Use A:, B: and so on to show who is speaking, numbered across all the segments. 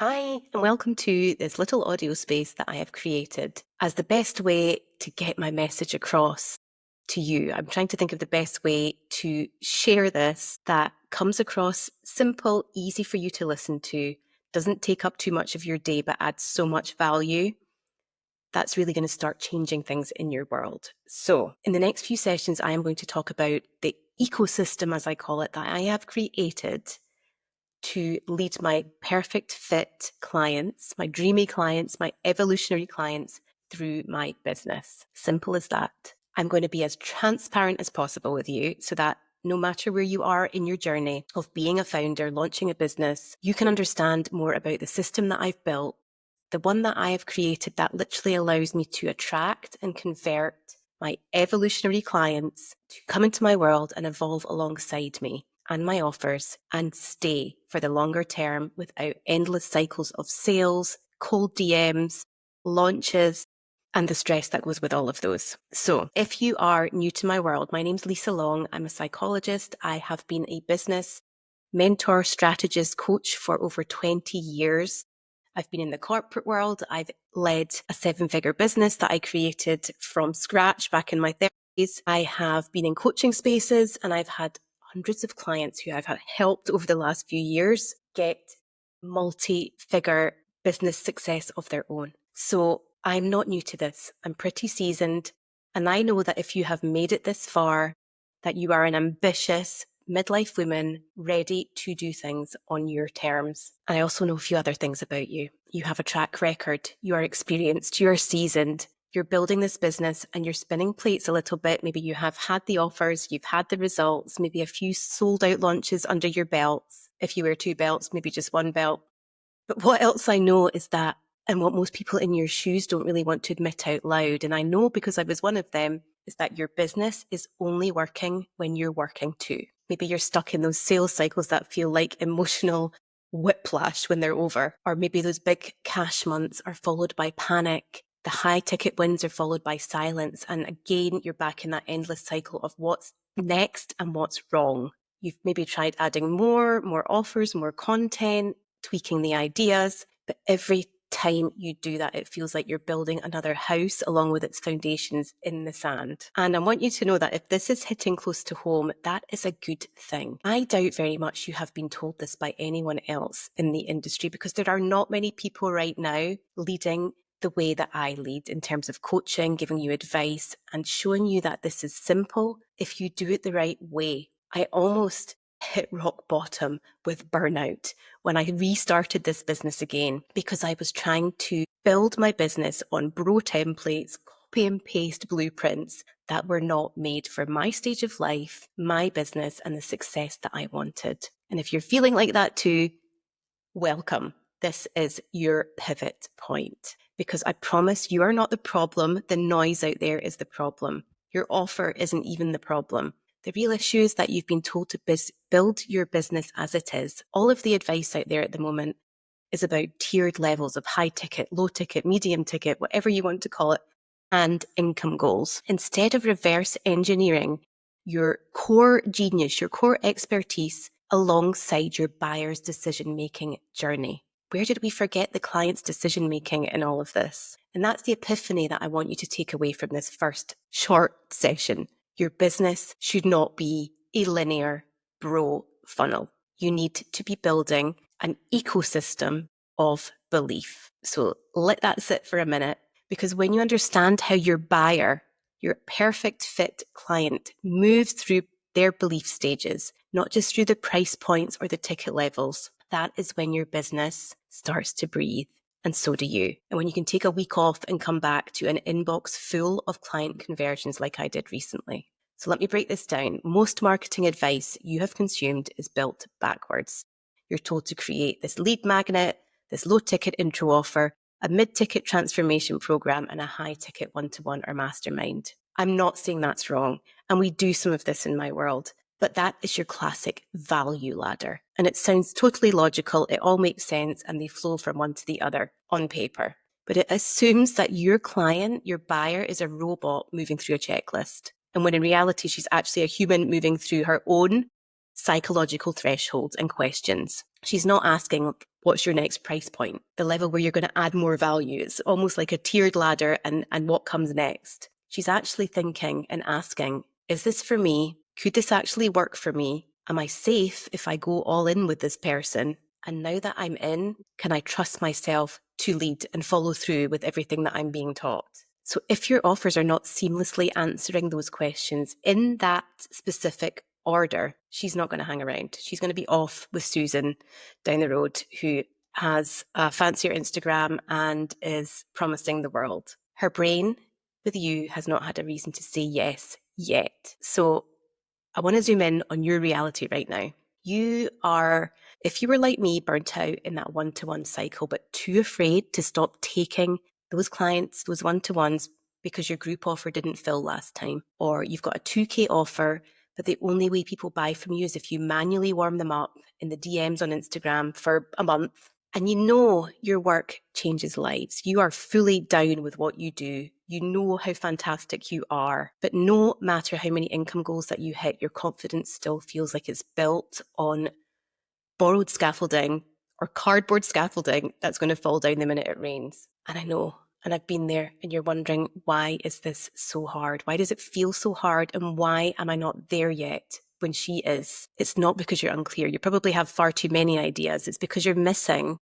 A: Hi, and welcome to this little audio space that I have created as the best way to get my message across to you. I'm trying to think of the best way to share this that comes across simple, easy for you to listen to, doesn't take up too much of your day, but adds so much value. That's really going to start changing things in your world. So, in the next few sessions, I am going to talk about the ecosystem, as I call it, that I have created to lead my perfect fit clients, my dreamy clients, my evolutionary clients through my business. Simple as that. I'm going to be as transparent as possible with you so that no matter where you are in your journey of being a founder, launching a business, you can understand more about the system that I've built, the one that I have created that literally allows me to attract and convert my evolutionary clients to come into my world and evolve alongside me and my offers and stay for the longer term without endless cycles of sales, cold DMs, launches, and the stress that goes with all of those. So if you are new to my world, my name's Lisa Long. I'm a psychologist. I have been a business mentor, strategist, coach for over 20 years. I've been in the corporate world. I've led a 7-figure business that I created from scratch back in my 30s. I have been in coaching spaces and I've had hundreds of clients who I've helped over the last few years get multi-figure business success of their own. So I'm not new to this. I'm pretty seasoned. And I know that if you have made it this far, that you are an ambitious midlife woman ready to do things on your terms. And I also know a few other things about you. You have a track record. You are experienced. You are seasoned. You're building this business and you're spinning plates a little bit. Maybe you have had the offers, you've had the results, maybe a few sold out launches under your belts. If you wear 2 belts, maybe just 1 belt. But what else I know is that, and what most people in your shoes don't really want to admit out loud, and I know because I was one of them, is that your business is only working when you're working too. Maybe you're stuck in those sales cycles that feel like emotional whiplash when they're over, or maybe those big cash months are followed by panic. The high ticket wins are followed by silence. And again, you're back in that endless cycle of what's next and what's wrong. You've maybe tried adding more offers, more content, tweaking the ideas, but every time you do that, it feels like you're building another house along with its foundations in the sand. And I want you to know that if this is hitting close to home, that is a good thing. I doubt very much you have been told this by anyone else in the industry because there are not many people right now leading the way that I lead in terms of coaching, giving you advice and showing you that this is simple if you do it the right way. I almost hit rock bottom with burnout when I restarted this business again because I was trying to build my business on bro templates, copy and paste blueprints that were not made for my stage of life, my business, and the success that I wanted. And if you're feeling like that too, welcome. This is your pivot point because I promise you are not the problem. The noise out there is the problem. Your offer isn't even the problem. The real issue is that you've been told to build your business as it is. All of the advice out there at the moment is about tiered levels of high ticket, low ticket, medium ticket, whatever you want to call it, and income goals. Instead of reverse engineering your core genius, your core expertise alongside your buyer's decision-making journey. Where did we forget the client's decision-making in all of this? And that's the epiphany that I want you to take away from this first short session. Your business should not be a linear bro funnel. You need to be building an ecosystem of belief. So let that sit for a minute, because when you understand how your buyer, your perfect fit client, moves through their belief stages, not just through the price points or the ticket levels, that is when your business starts to breathe. And so do you. And when you can take a week off and come back to an inbox full of client conversions like I did recently. So let me break this down. Most marketing advice you have consumed is built backwards. You're told to create this lead magnet, this low ticket intro offer, a mid-ticket transformation program, and a high-ticket one-to-one or mastermind. I'm not saying that's wrong, and we do some of this in my world, but that is your classic value ladder. And it sounds totally logical, it all makes sense, and they flow from one to the other on paper. But it assumes that your client, your buyer, is a robot moving through a checklist. And when in reality, she's actually a human moving through her own psychological thresholds and questions. She's not asking, what's your next price point? The level where you're going to add more value. It's almost like a tiered ladder and what comes next. She's actually thinking and asking, is this for me? Could this actually work for me? Am I safe if I go all in with this person? And now that I'm in, can I trust myself to lead and follow through with everything that I'm being taught? So if your offers are not seamlessly answering those questions in that specific order, she's not going to hang around. She's going to be off with Susan down the road, who has a fancier Instagram and is promising the world. Her brain with you has not had a reason to say yes yet. So I want to zoom in on your reality right now. You are, if you were like me, burnt out in that one-to-one cycle, but too afraid to stop taking those clients, those one-to-ones, because your group offer didn't fill last time, or you've got a 2K offer, but the only way people buy from you is if you manually warm them up in the DMs on Instagram for a month, and you know your work changes lives. You are fully down with what you do. You know how fantastic you are, but no matter how many income goals that you hit, your confidence still feels like it's built on borrowed scaffolding or cardboard scaffolding that's going to fall down the minute it rains. And I know, and I've been there, and you're wondering, why is this so hard? Why does it feel so hard? And why am I not there yet when she is? It's not because you're unclear. You probably have far too many ideas. It's because you're missing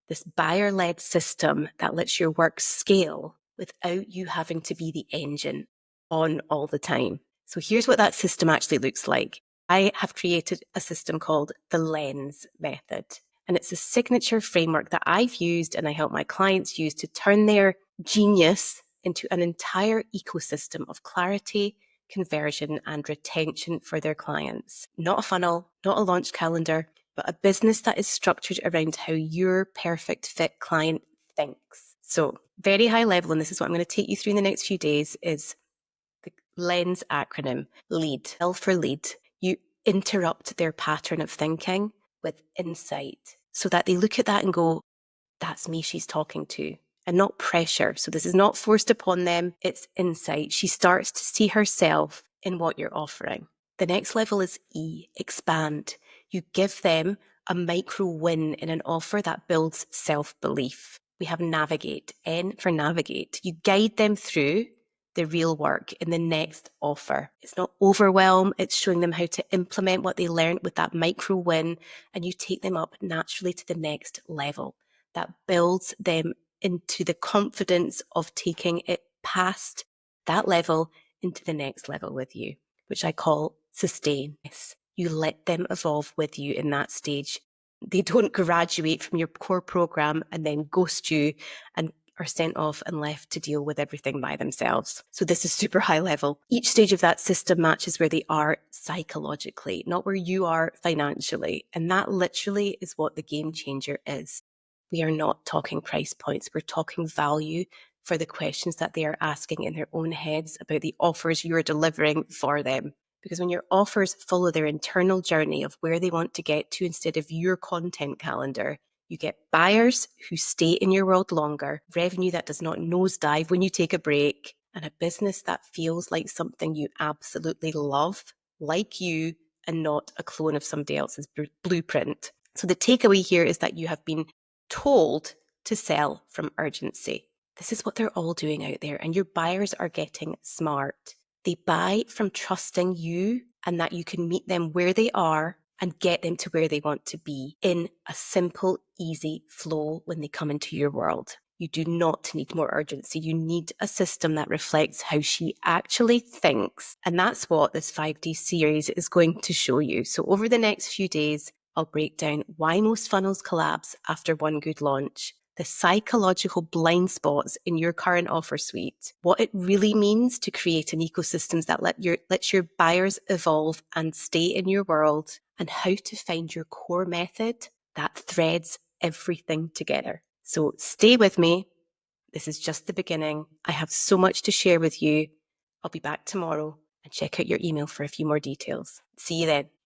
A: this buyer-led system that lets your work scale without you having to be the engine on all the time. So here's what that system actually looks like. I have created a system called the Lens Method. And it's a signature framework that I've used and I help my clients use to turn their genius into an entire ecosystem of clarity, conversion, and retention for their clients. Not a funnel, not a launch calendar, but a business that is structured around how your perfect fit client thinks. So very high level, and this is what I'm going to take you through in the next few days, is the LENS acronym, LEAD. L for lead. You interrupt their pattern of thinking with insight so that they look at that and go, that's me she's talking to, and not pressure. So this is not forced upon them. It's insight. She starts to see herself in what you're offering. The next level is E, expand. You give them a micro win in an offer that builds self-belief. We have navigate, N for navigate. You guide them through the real work in the next offer. It's not overwhelm. It's showing them how to implement what they learned with that micro win, and you take them up naturally to the next level. That builds them into the confidence of taking it past that level into the next level with you, which I call sustain. You let them evolve with you in that stage. They don't graduate from your core program and then ghost you and are sent off and left to deal with everything by themselves. So this is super high level. Each stage of that system matches where they are psychologically, not where you are financially. And that literally is what the game changer is. We are not talking price points. We're talking value for the questions that they are asking in their own heads about the offers you are delivering for them. Because when your offers follow their internal journey of where they want to get to instead of your content calendar, you get buyers who stay in your world longer, revenue that does not nosedive when you take a break, and a business that feels like something you absolutely love, like you, and not a clone of somebody else's blueprint. So the takeaway here is that you have been told to sell from urgency. This is what they're all doing out there, and your buyers are getting smart. They buy from trusting you and that you can meet them where they are and get them to where they want to be in a simple, easy flow when they come into your world. You do not need more urgency. You need a system that reflects how she actually thinks. And that's what this 5D series is going to show you. So over the next few days, I'll break down why most funnels collapse after one good launch, the psychological blind spots in your current offer suite, what it really means to create an ecosystem that lets your buyers evolve and stay in your world, and how to find your core method that threads everything together. So stay with me. This is just the beginning. I have so much to share with you. I'll be back tomorrow, and check out your email for a few more details. See you then.